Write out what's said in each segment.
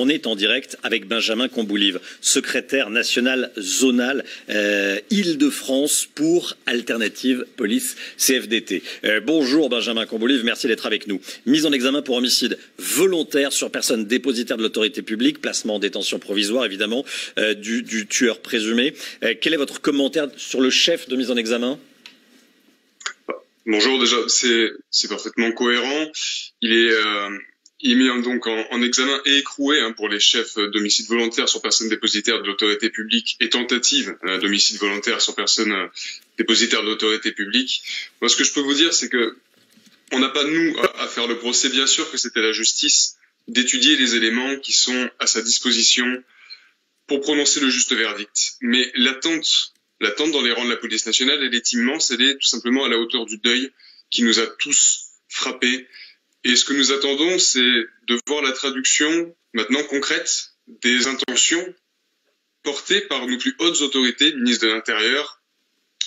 On est en direct avec Benjamin Comboulive, secrétaire national zonal Île-de-France pour Alternative Police CFDT. Bonjour Benjamin Comboulive, merci d'être avec nous. Mise en examen pour homicide volontaire sur personne dépositaire de l'autorité publique, placement en détention provisoire évidemment du tueur présumé. Quel est votre commentaire sur le chef de mise en examen ? Bonjour, déjà c'est parfaitement cohérent. Il est mis donc en examen et écroué pour les chefs d'homicide volontaire sur personne dépositaire de l'autorité publique et tentative d'homicide volontaire sur personne dépositaire de l'autorité publique. Moi, ce que je peux vous dire, c'est que on n'a pas, nous, à faire le procès. Bien sûr que c'était la justice d'étudier les éléments qui sont à sa disposition pour prononcer le juste verdict. Mais l'attente dans les rangs de la police nationale, elle est immense, elle est tout simplement à la hauteur du deuil qui nous a tous frappés. Et ce que nous attendons, c'est de voir la traduction maintenant concrète des intentions portées par nos plus hautes autorités, le ministre de l'Intérieur,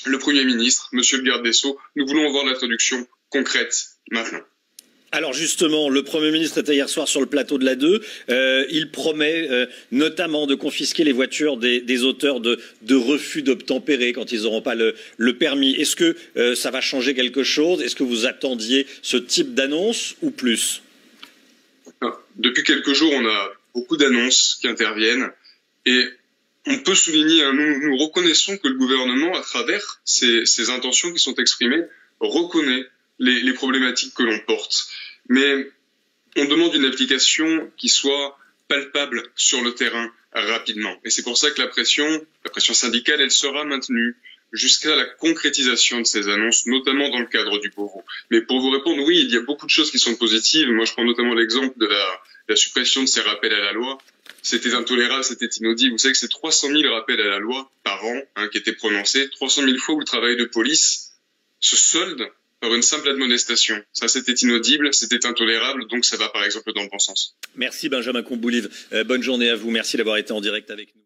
le Premier ministre, Monsieur le garde des Sceaux. Nous voulons voir la traduction concrète maintenant. Alors justement, le Premier ministre était hier soir sur le plateau de la 2. Il promet notamment de confisquer les voitures des auteurs de refus d'obtempérer quand ils n'auront pas le permis. Est-ce que ça va changer quelque chose? Est-ce que vous attendiez ce type d'annonce ou plus? Depuis quelques jours, on a beaucoup d'annonces qui interviennent et on peut souligner, nous reconnaissons que le gouvernement, à travers ces intentions qui sont exprimées, reconnaît les problématiques que l'on porte. Mais on demande une application qui soit palpable sur le terrain rapidement. Et c'est pour ça que la pression syndicale, elle sera maintenue jusqu'à la concrétisation de ces annonces, notamment dans le cadre du Beauvau. Mais pour vous répondre, oui, il y a beaucoup de choses qui sont positives. Moi, je prends notamment l'exemple de la suppression de ces rappels à la loi. C'était intolérable, c'était inaudible. Vous savez que c'est 300 000 rappels à la loi par an qui étaient prononcés. 300 000 fois où le travail de police se solde par une simple admonestation. Ça, c'était inaudible, c'était intolérable, donc ça va par exemple dans le bon sens. Merci Benjamin Comboulive. Bonne journée à vous. Merci d'avoir été en direct avec nous.